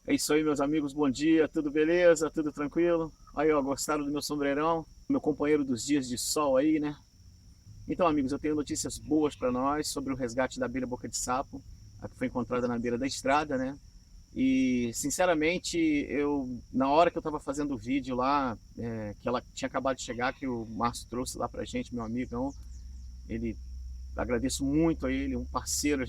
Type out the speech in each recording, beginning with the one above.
É isso aí, meus amigos, bom dia, tudo beleza? Tudo tranquilo? Aí, ó, gostaram do meu sombreirão? Meu companheiro dos dias de sol aí, né? Então, amigos, eu tenho notícias boas para nós sobre o resgate da abelha boca de sapo, a que foi encontrada na beira da estrada, né? E, sinceramente, na hora que eu estava fazendo o vídeo lá, que ela tinha acabado de chegar, que o Márcio trouxe lá pra gente, meu amigo, então, ele agradeço muito a ele, um parceiro.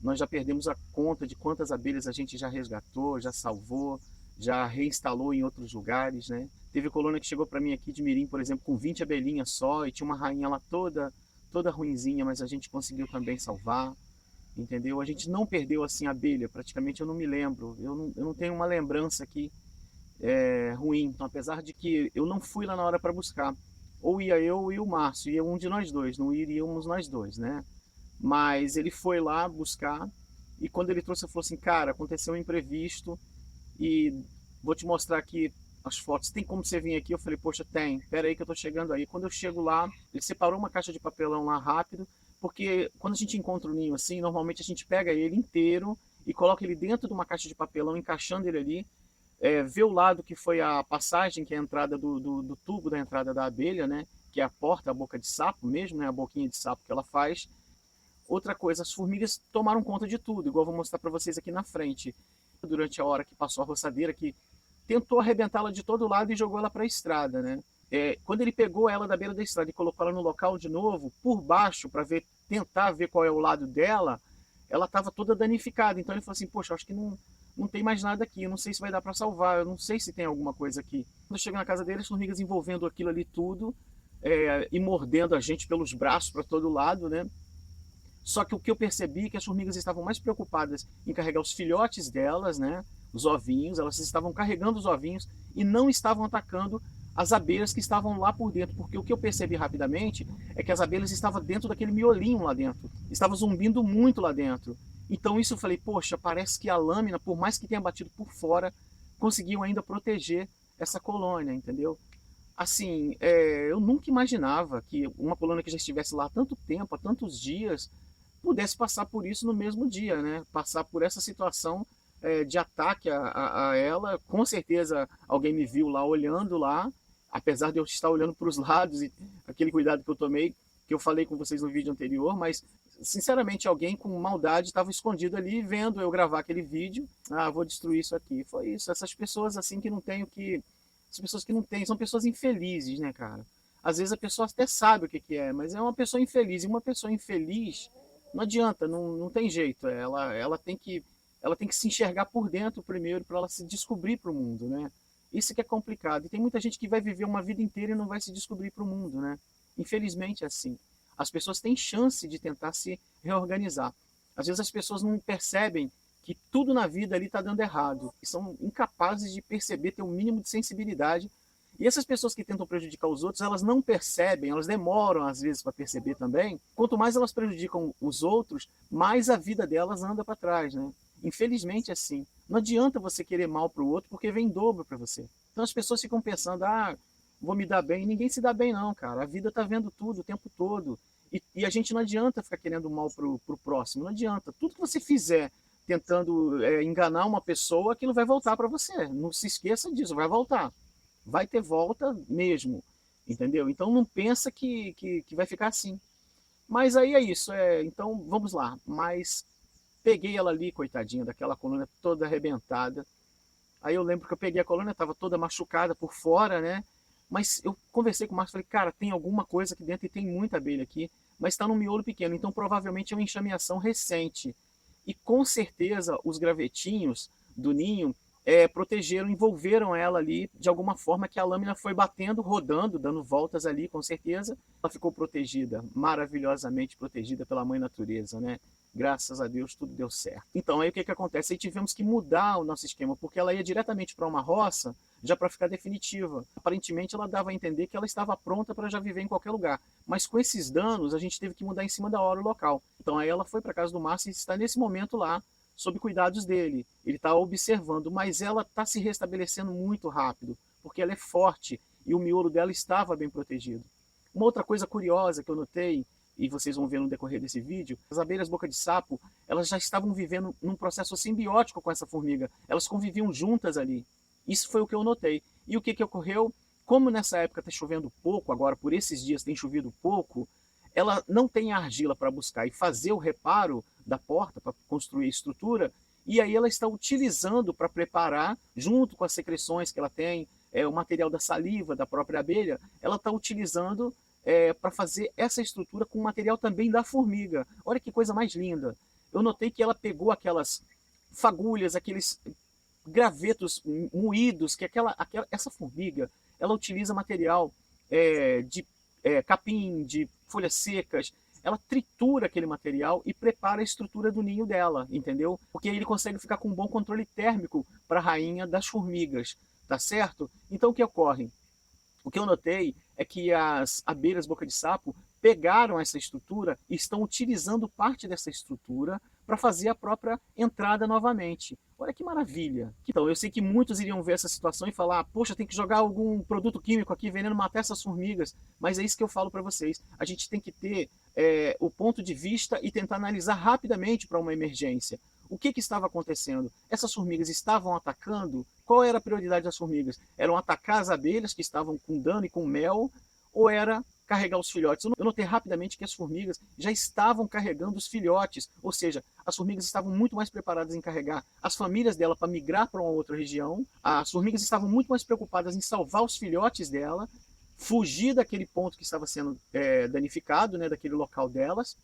Nós já perdemos a conta de quantas abelhas a gente já resgatou, já salvou, já reinstalou em outros lugares, né? Teve colônia que chegou para mim aqui de Mirim, por exemplo, com 20 abelhinhas só, e tinha uma rainha lá toda ruinzinha, mas a gente conseguiu também salvar, entendeu? A gente não perdeu assim a abelha, praticamente eu não me lembro, eu não tenho uma lembrança aqui ruim. Então, apesar de que eu não fui lá na hora para buscar, ou ia eu e o Márcio, ia um de nós dois, não iríamos nós dois, né? Mas ele foi lá buscar e quando ele trouxe, ele falou assim, cara, aconteceu um imprevisto e vou te mostrar aqui as fotos. Tem como você vir aqui? Eu falei, poxa, tem. Pera aí que eu tô chegando aí. Quando eu chego lá, ele separou uma caixa de papelão lá rápido, porque quando a gente encontra o ninho assim, normalmente a gente pega ele inteiro e coloca ele dentro de uma caixa de papelão, encaixando ele ali, vê o lado que foi a passagem, que é a entrada do tubo da entrada da abelha, né? Que é a porta, a boca de sapo mesmo, né? A boquinha de sapo que ela faz. Outra coisa, as formigas tomaram conta de tudo, igual eu vou mostrar para vocês aqui na frente. Durante a hora que passou a roçadeira, que tentou arrebentá-la de todo lado e jogou ela para a estrada, né? Quando ele pegou ela da beira da estrada e colocou ela no local de novo, por baixo, para tentar ver qual é o lado dela, ela estava toda danificada. Então ele falou assim, poxa, acho que não tem mais nada aqui, eu não sei se vai dar para salvar, eu não sei se tem alguma coisa aqui. Quando eu chego na casa dele, as formigas envolvendo aquilo ali tudo, e mordendo a gente pelos braços para todo lado, né? Só que o que eu percebi é que as formigas estavam mais preocupadas em carregar os filhotes delas, né? Os ovinhos, elas estavam carregando os ovinhos e não estavam atacando as abelhas que estavam lá por dentro, porque o que eu percebi rapidamente é que as abelhas estavam dentro daquele miolinho lá dentro, estavam zumbindo muito lá dentro. Então isso eu falei, poxa, parece que a lâmina, por mais que tenha batido por fora, conseguiu ainda proteger essa colônia, entendeu? Assim, eu nunca imaginava que uma colônia que já estivesse lá há tanto tempo, há tantos dias, pudesse passar por isso no mesmo dia, né? Passar por essa situação de ataque a ela. Com certeza alguém me viu lá olhando lá, apesar de eu estar olhando para os lados e aquele cuidado que eu tomei, que eu falei com vocês no vídeo anterior, mas sinceramente alguém com maldade estava escondido ali vendo eu gravar aquele vídeo. Ah, vou destruir isso aqui. Foi isso. Essas pessoas assim que não têm o que. As pessoas que não têm, são pessoas infelizes, né, cara? Às vezes a pessoa até sabe o que, que é, mas é uma pessoa infeliz. E uma pessoa infeliz não adianta, não tem jeito. Ela tem que se enxergar por dentro primeiro para ela se descobrir para o mundo, né? Isso que é complicado. E tem muita gente que vai viver uma vida inteira e não vai se descobrir para o mundo, né? Infelizmente é assim. As pessoas têm chance de tentar se reorganizar. Às vezes as pessoas não percebem que tudo na vida ali está dando errado. E são incapazes de perceber, ter um mínimo de sensibilidade. E essas pessoas que tentam prejudicar os outros, elas não percebem, elas demoram às vezes para perceber também. Quanto mais elas prejudicam os outros, mais a vida delas anda para trás, né? Infelizmente é assim. Não adianta você querer mal para o outro porque vem em dobro para você. Então as pessoas ficam pensando, ah, vou me dar bem. Ninguém se dá bem não, cara. A vida tá vendo tudo o tempo todo. E a gente não adianta ficar querendo mal pro próximo. Não adianta. Tudo que você fizer tentando enganar uma pessoa, aquilo vai voltar para você. Não se esqueça disso, vai voltar. Vai ter volta mesmo, entendeu? Então não pensa que vai ficar assim. Mas aí é isso, então vamos lá. Mas peguei ela ali, coitadinha, daquela coluna toda arrebentada. Aí eu lembro que eu peguei a coluna, estava toda machucada por fora, né? Mas eu conversei com o Marcos e falei, cara, tem alguma coisa aqui dentro e tem muita abelha aqui, mas está num miolo pequeno, então provavelmente é uma enxameação recente. E com certeza os gravetinhos do ninho protegeram, envolveram ela ali de alguma forma que a lâmina foi batendo, rodando, dando voltas ali, com certeza. Ela ficou protegida, maravilhosamente protegida pela mãe natureza, né? Graças a Deus tudo deu certo. Então aí o que acontece? Aí tivemos que mudar o nosso esquema, porque ela ia diretamente para uma roça já para ficar definitiva. Aparentemente ela dava a entender que ela estava pronta para já viver em qualquer lugar. Mas com esses danos a gente teve que mudar em cima da hora o local. Então aí ela foi para casa do Márcio e está nesse momento lá sob cuidados dele. Ele está observando, mas ela está se restabelecendo muito rápido, porque ela é forte e o miolo dela estava bem protegido. Uma outra coisa curiosa que eu notei e vocês vão ver no decorrer desse vídeo, as abelhas boca de sapo, elas já estavam vivendo num processo simbiótico com essa formiga. Elas conviviam juntas ali. Isso foi o que eu notei. E o que ocorreu? Como nessa época está chovendo pouco, agora por esses dias tem chovido pouco, ela não tem argila para buscar e fazer o reparo da porta, para construir a estrutura, e aí ela está utilizando para preparar, junto com as secreções que ela tem, o material da saliva da própria abelha, ela está utilizando para fazer essa estrutura com o material também da formiga. Olha que coisa mais linda. Eu notei que ela pegou aquelas fagulhas, aqueles gravetos moídos, que essa formiga, ela utiliza material de capim, de folhas secas, ela tritura aquele material e prepara a estrutura do ninho dela, entendeu? Porque aí ele consegue ficar com um bom controle térmico para a rainha das formigas, tá certo? Então o que ocorre? O que eu notei é que as abelhas boca de sapo pegaram essa estrutura e estão utilizando parte dessa estrutura para fazer a própria entrada novamente. Olha que maravilha. Então, eu sei que muitos iriam ver essa situação e falar, poxa, tem que jogar algum produto químico aqui, veneno, matar essas formigas. Mas é isso que eu falo para vocês. A gente tem que ter o ponto de vista e tentar analisar rapidamente para uma emergência. O que estava acontecendo? Essas formigas estavam atacando? Qual era a prioridade das formigas? Eram atacar as abelhas que estavam com dano e com mel? Ou era carregar os filhotes? Eu notei rapidamente que as formigas já estavam carregando os filhotes, ou seja, as formigas estavam muito mais preparadas em carregar as famílias dela para migrar para uma outra região, as formigas estavam muito mais preocupadas em salvar os filhotes dela, fugir daquele ponto que estava sendo danificado, né, daquele local delas,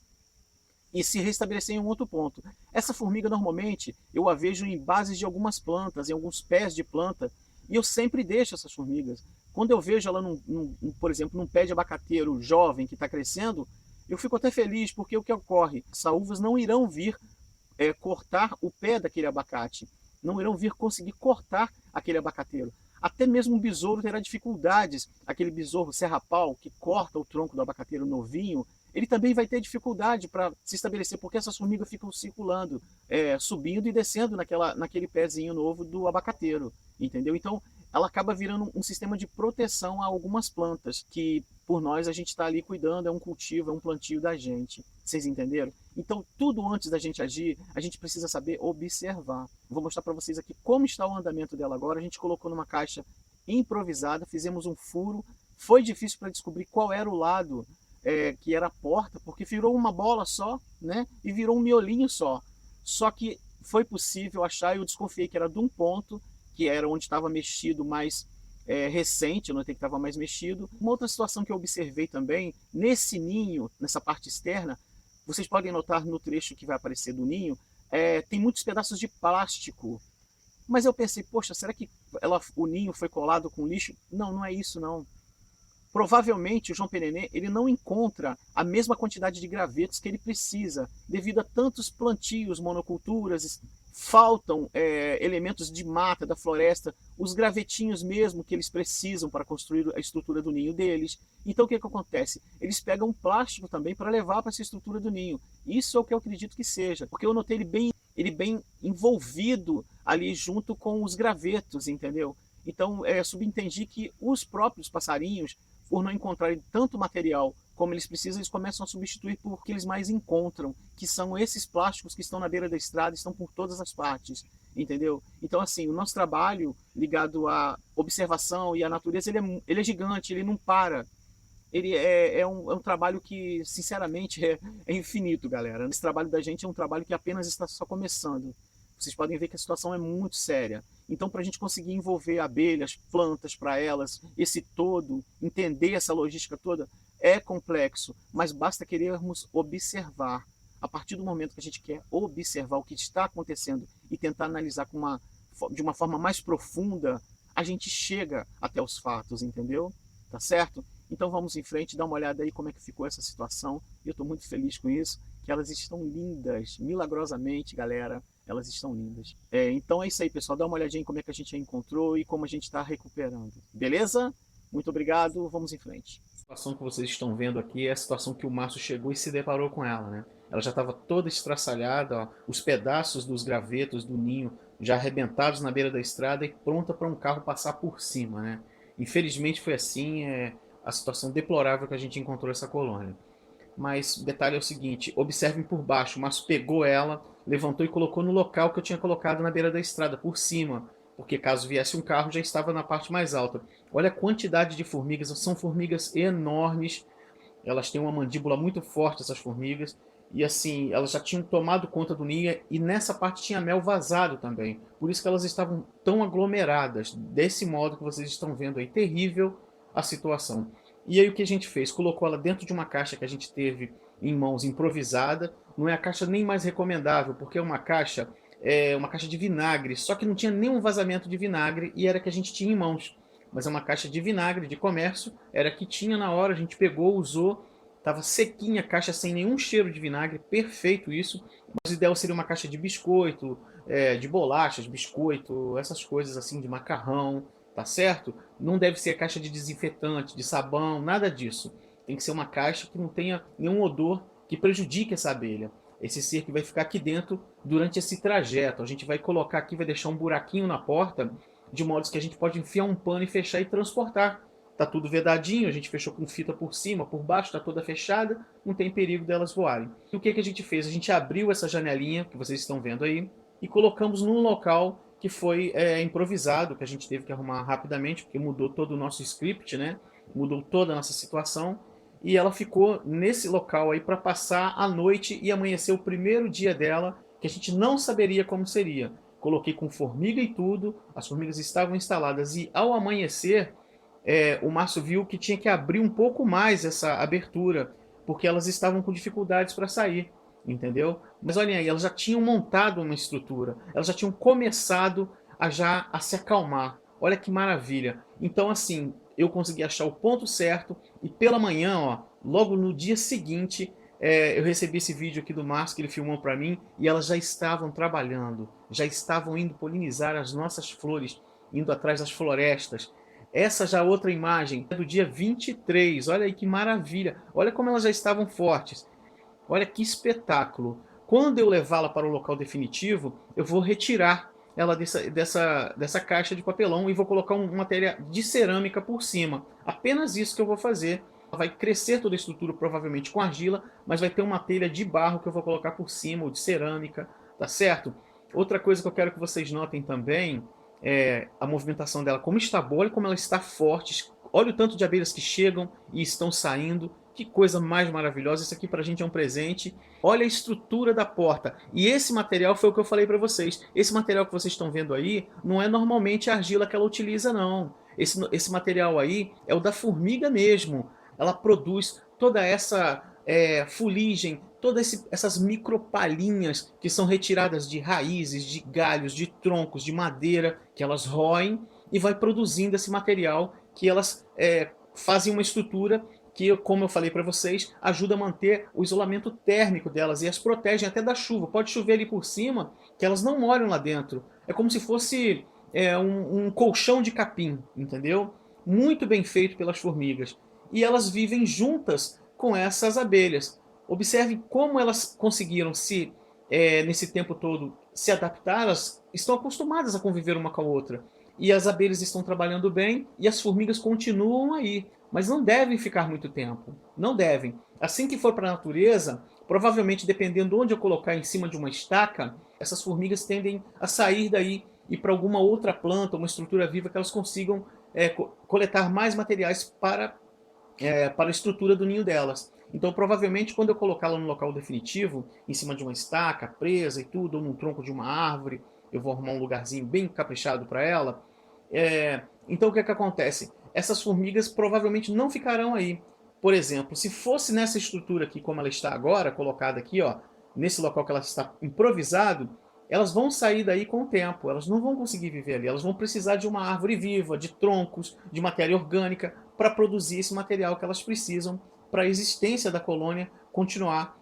e se restabelecer em um outro ponto. Essa formiga, normalmente, eu a vejo em bases de algumas plantas, em alguns pés de planta, e eu sempre deixo essas formigas. Quando eu vejo ela, por exemplo, num pé de abacateiro jovem que está crescendo, eu fico até feliz, porque o que ocorre? As saúvas não irão vir cortar o pé daquele abacate, não irão vir conseguir cortar aquele abacateiro. Até mesmo um besouro terá dificuldades, aquele besouro serrapau que corta o tronco do abacateiro novinho, ele também vai ter dificuldade para se estabelecer, porque essas formigas ficam circulando, subindo e descendo naquele pezinho novo do abacateiro, entendeu? Então, ela acaba virando um sistema de proteção a algumas plantas, que por nós a gente está ali cuidando, é um cultivo, é um plantio da gente. Vocês entenderam? Então, tudo antes da gente agir, a gente precisa saber observar. Vou mostrar para vocês aqui como está o andamento dela agora. A gente colocou numa caixa improvisada, fizemos um furo. Foi difícil para descobrir qual era o lado que era a porta, porque virou uma bola só, né? E virou um miolinho só. Só que foi possível achar, eu desconfiei que era de um ponto, que era onde estava mexido mais recente, eu notei que estava mais mexido. Uma outra situação que eu observei também, nesse ninho, nessa parte externa, vocês podem notar no trecho que vai aparecer do ninho, tem muitos pedaços de plástico. Mas eu pensei, poxa, será que o ninho foi colado com lixo? Não, não é isso não. Provavelmente o João Penenê ele não encontra a mesma quantidade de gravetos que ele precisa, devido a tantos plantios, monoculturas, faltam elementos de mata, da floresta, os gravetinhos mesmo que eles precisam para construir a estrutura do ninho deles. Então o que acontece? Eles pegam plástico também para levar para essa estrutura do ninho. Isso é o que eu acredito que seja, porque eu notei ele bem envolvido ali junto com os gravetos, entendeu? Então subentendi que os próprios passarinhos, por não encontrarem tanto material como eles precisam, eles começam a substituir por o que eles mais encontram, que são esses plásticos que estão na beira da estrada, estão por todas as partes, entendeu? Então, assim, o nosso trabalho ligado à observação e à natureza, ele é gigante, ele não para. Ele é um trabalho que, sinceramente, é infinito, galera. Esse trabalho da gente é um trabalho que apenas está só começando. Vocês podem ver que a situação é muito séria. Então, para a gente conseguir envolver abelhas, plantas para elas, esse todo, entender essa logística toda, é complexo, mas basta querermos observar. A partir do momento que a gente quer observar o que está acontecendo e tentar analisar de uma forma mais profunda, a gente chega até os fatos, entendeu? Tá certo? Então vamos em frente, dá uma olhada aí como é que ficou essa situação. Eu estou muito feliz com isso, que elas estão lindas, milagrosamente, galera. Elas estão lindas. Então é isso aí, pessoal. Dá uma olhadinha em como é que a gente a encontrou e como a gente está recuperando. Beleza? Muito obrigado. Vamos em frente. A situação que vocês estão vendo aqui é a situação que o Márcio chegou e se deparou com ela, né? Ela já estava toda estraçalhada, ó, os pedaços dos gravetos do ninho já arrebentados na beira da estrada e pronta para um carro passar por cima, né? Infelizmente foi assim, a situação deplorável que a gente encontrou essa colônia. mas o detalhe é o seguinte, observem por baixo, o Márcio pegou ela, levantou e colocou no local que eu tinha colocado na beira da estrada, por cima, porque caso viesse um carro já estava na parte mais alta. Olha a quantidade de formigas, são formigas enormes, elas têm uma mandíbula muito forte, essas formigas, e assim, elas já tinham tomado conta do ninho e nessa parte tinha mel vazado também. Por isso que elas estavam tão aglomeradas, desse modo que vocês estão vendo aí, terrível a situação. E aí o que a gente fez? Colocou ela dentro de uma caixa que a gente teve em mãos improvisada. Não é a caixa nem mais recomendável, porque é uma caixa de vinagre, só que não tinha nenhum vazamento de vinagre e era que a gente tinha em mãos. Mas é uma caixa de vinagre de comércio, era que tinha na hora, a gente pegou, usou, estava sequinha a caixa sem nenhum cheiro de vinagre, perfeito isso. Mas o ideal seria uma caixa de biscoito, de bolachas, biscoito, essas coisas assim, de macarrão, tá certo? Não deve ser a caixa de desinfetante, de sabão, nada disso. Tem que ser uma caixa que não tenha nenhum odor que prejudique essa abelha. Esse ser que vai ficar aqui dentro durante esse trajeto. A gente vai colocar aqui, vai deixar um buraquinho na porta, de modo que a gente pode enfiar um pano e fechar e transportar. Tá tudo vedadinho, a gente fechou com fita por cima, por baixo, tá toda fechada, não tem perigo delas voarem. E o que que a gente fez? A gente abriu essa janelinha, que vocês estão vendo aí, e colocamos num local que foi improvisado, que a gente teve que arrumar rapidamente, porque mudou todo o nosso script, né? Mudou toda a nossa situação, e ela ficou nesse local aí para passar a noite e amanhecer o primeiro dia dela, que a gente não saberia como seria. Coloquei com formiga e tudo, as formigas estavam instaladas, e ao amanhecer, o Márcio viu que tinha que abrir um pouco mais essa abertura, porque elas estavam com dificuldades para sair, entendeu? Mas olhem aí, elas já tinham montado uma estrutura, elas já tinham começado a se acalmar. Olha que maravilha. Então assim, eu consegui achar o ponto certo e pela manhã, ó, logo no dia seguinte, eu recebi esse vídeo aqui do Márcio que ele filmou para mim e elas já estavam trabalhando, já estavam indo polinizar as nossas flores, indo atrás das florestas. Essa já outra imagem é do dia 23, olha aí que maravilha, olha como elas já estavam fortes, olha que espetáculo. Quando eu levá-la para o local definitivo, eu vou retirar ela dessa caixa de papelão e vou colocar uma matéria de cerâmica por cima. Apenas isso que eu vou fazer. Ela vai crescer toda a estrutura, provavelmente com argila, mas vai ter uma telha de barro que eu vou colocar por cima, ou de cerâmica, tá certo? Outra coisa que eu quero que vocês notem também a movimentação dela, como está boa, olha como ela está forte, olha o tanto de abelhas que chegam e estão saindo, que coisa mais maravilhosa, isso aqui pra gente é um presente. Olha a estrutura da porta, e esse material foi o que eu falei para vocês, esse material que vocês estão vendo aí, não é normalmente a argila que ela utiliza não, esse material aí é o da formiga mesmo, ela produz toda essa fuligem, todas essas micropalhinhas que são retiradas de raízes, de galhos, de troncos, de madeira, que elas roem e vai produzindo esse material que elas fazem uma estrutura que, como eu falei para vocês, ajuda a manter o isolamento térmico delas e as protegem até da chuva. Pode chover ali por cima, que elas não molham lá dentro. É como se fosse um colchão de capim, entendeu? Muito bem feito pelas formigas. E elas vivem juntas com essas abelhas. Observe como elas conseguiram nesse tempo todo, se adaptar. Elas estão acostumadas a conviver uma com a outra. E as abelhas estão trabalhando bem e as formigas continuam aí. Mas não devem ficar muito tempo. Não devem. Assim que for para a natureza, provavelmente dependendo de onde eu colocar em cima de uma estaca, essas formigas tendem a sair daí e para alguma outra planta, uma estrutura viva que elas consigam coletar mais materiais para a estrutura do ninho delas. Então, provavelmente, quando eu colocá-la no local definitivo, em cima de uma estaca, presa e tudo, ou num tronco de uma árvore, eu vou arrumar um lugarzinho bem caprichado para ela. Então, o que é que acontece? Essas formigas provavelmente não ficarão aí. Por exemplo, se fosse nessa estrutura aqui, como ela está agora, colocada aqui, ó, nesse local que ela está improvisado, elas vão sair daí com o tempo, elas não vão conseguir viver ali, elas vão precisar de uma árvore viva, de troncos, de matéria orgânica, para produzir esse material que elas precisam para a existência da colônia continuar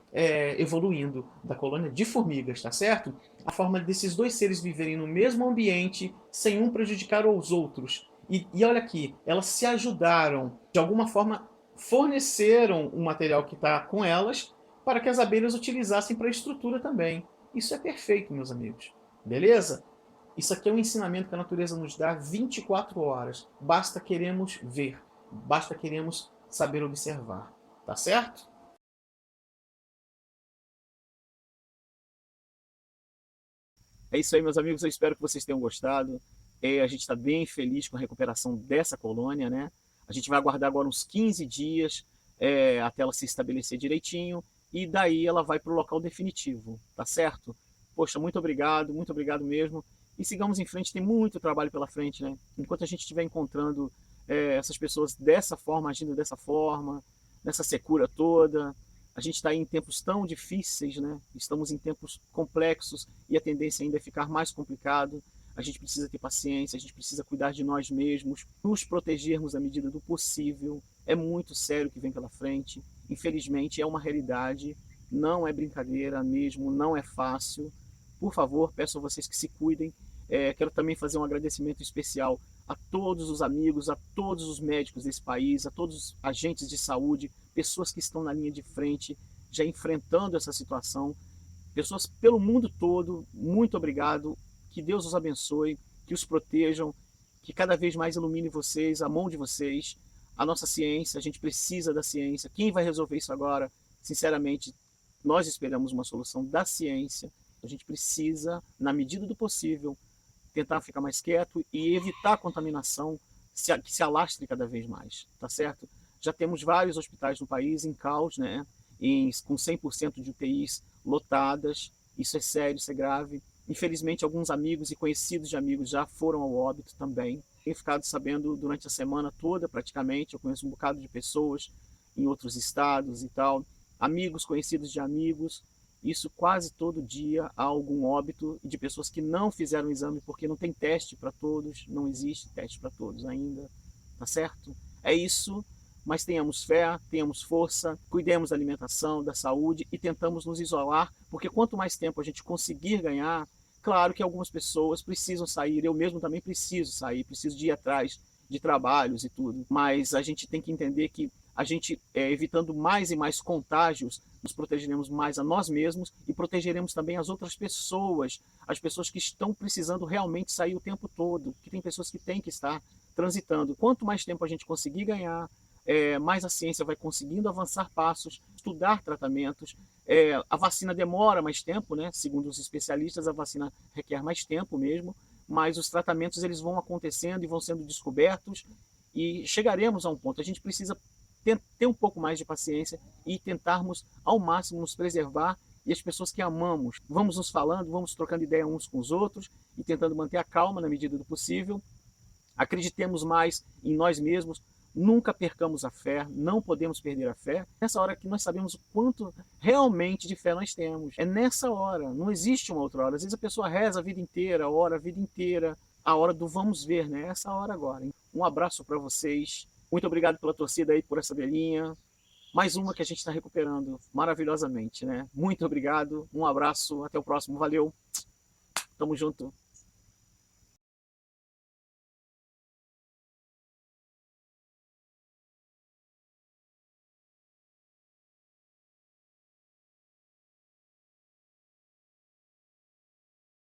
evoluindo, da colônia de formigas, tá certo? A forma desses dois seres viverem no mesmo ambiente, sem um prejudicar os outros. E olha aqui, elas se ajudaram, de alguma forma forneceram o material que está com elas, para que as abelhas utilizassem para a estrutura também. Isso é perfeito, meus amigos. Beleza? Isso aqui é um ensinamento que a natureza nos dá 24 horas. Basta queremos ver. Basta queremos saber observar. Tá certo? É isso aí, meus amigos, eu espero que vocês tenham gostado. A gente está bem feliz com a recuperação dessa colônia, né? A gente vai aguardar agora uns 15 dias até ela se estabelecer direitinho, e daí ela vai para o local definitivo, tá certo? Poxa, muito obrigado mesmo. E sigamos em frente, tem muito trabalho pela frente, né? Enquanto a gente estiver encontrando essas pessoas dessa forma, agindo dessa forma, nessa secura toda, a gente está em tempos tão difíceis, né? Estamos em tempos complexos e a tendência ainda é ficar mais complicado. A gente precisa ter paciência, a gente precisa cuidar de nós mesmos, nos protegermos à medida do possível. É muito sério o que vem pela frente. Infelizmente, é uma realidade, não é brincadeira mesmo, não é fácil. Por favor, peço a vocês que se cuidem. Quero também fazer um agradecimento especial a todos os amigos, a todos os médicos desse país, a todos os agentes de saúde, pessoas que estão na linha de frente, já enfrentando essa situação, pessoas pelo mundo todo. Muito obrigado, que Deus os abençoe, que os protejam, que cada vez mais ilumine vocês, a mão de vocês, a nossa ciência. A gente precisa da ciência. Quem vai resolver isso agora? Sinceramente, nós esperamos uma solução da ciência. A gente precisa, na medida do possível, tentar ficar mais quieto e evitar a contaminação que se alastre cada vez mais, tá certo? Já temos vários hospitais no país em caos, né? Com 100% de UTIs lotadas. Isso é sério, isso é grave. Infelizmente, alguns amigos e conhecidos de amigos já foram ao óbito também. Tenho ficado sabendo durante a semana toda, praticamente. Eu conheço um bocado de pessoas em outros estados e tal. Amigos, conhecidos de amigos. Isso quase todo dia há algum óbito de pessoas que não fizeram o exame porque não tem teste para todos, não existe teste para todos ainda, tá certo? É isso, mas tenhamos fé, tenhamos força, cuidemos da alimentação, da saúde e tentamos nos isolar, porque quanto mais tempo a gente conseguir ganhar, claro que algumas pessoas precisam sair, eu mesmo também preciso sair, preciso de ir atrás de trabalhos e tudo, mas a gente tem que entender que a gente, evitando mais e mais contágios, nos protegeremos mais a nós mesmos e protegeremos também as outras pessoas, as pessoas que estão precisando realmente sair o tempo todo, que tem pessoas que têm que estar transitando. Quanto mais tempo a gente conseguir ganhar, mais a ciência vai conseguindo avançar passos, estudar tratamentos. A vacina demora mais tempo, né? Segundo os especialistas, a vacina requer mais tempo mesmo, mas os tratamentos eles vão acontecendo e vão sendo descobertos e chegaremos a um ponto. A gente precisa ter um pouco mais de paciência e tentarmos ao máximo nos preservar e as pessoas que amamos. Vamos nos falando, vamos trocando ideia uns com os outros e tentando manter a calma na medida do possível. Acreditemos mais em nós mesmos, nunca percamos a fé, não podemos perder a fé. Nessa hora que nós sabemos o quanto realmente de fé nós temos. É nessa hora, não existe uma outra hora. Às vezes a pessoa reza a vida inteira, ora a vida inteira. A hora do vamos ver, né? Essa hora agora. Um abraço para vocês. Muito obrigado pela torcida aí, por essa velhinha. Mais uma que a gente está recuperando maravilhosamente, né? Muito obrigado, um abraço, até o próximo, valeu. Tamo junto.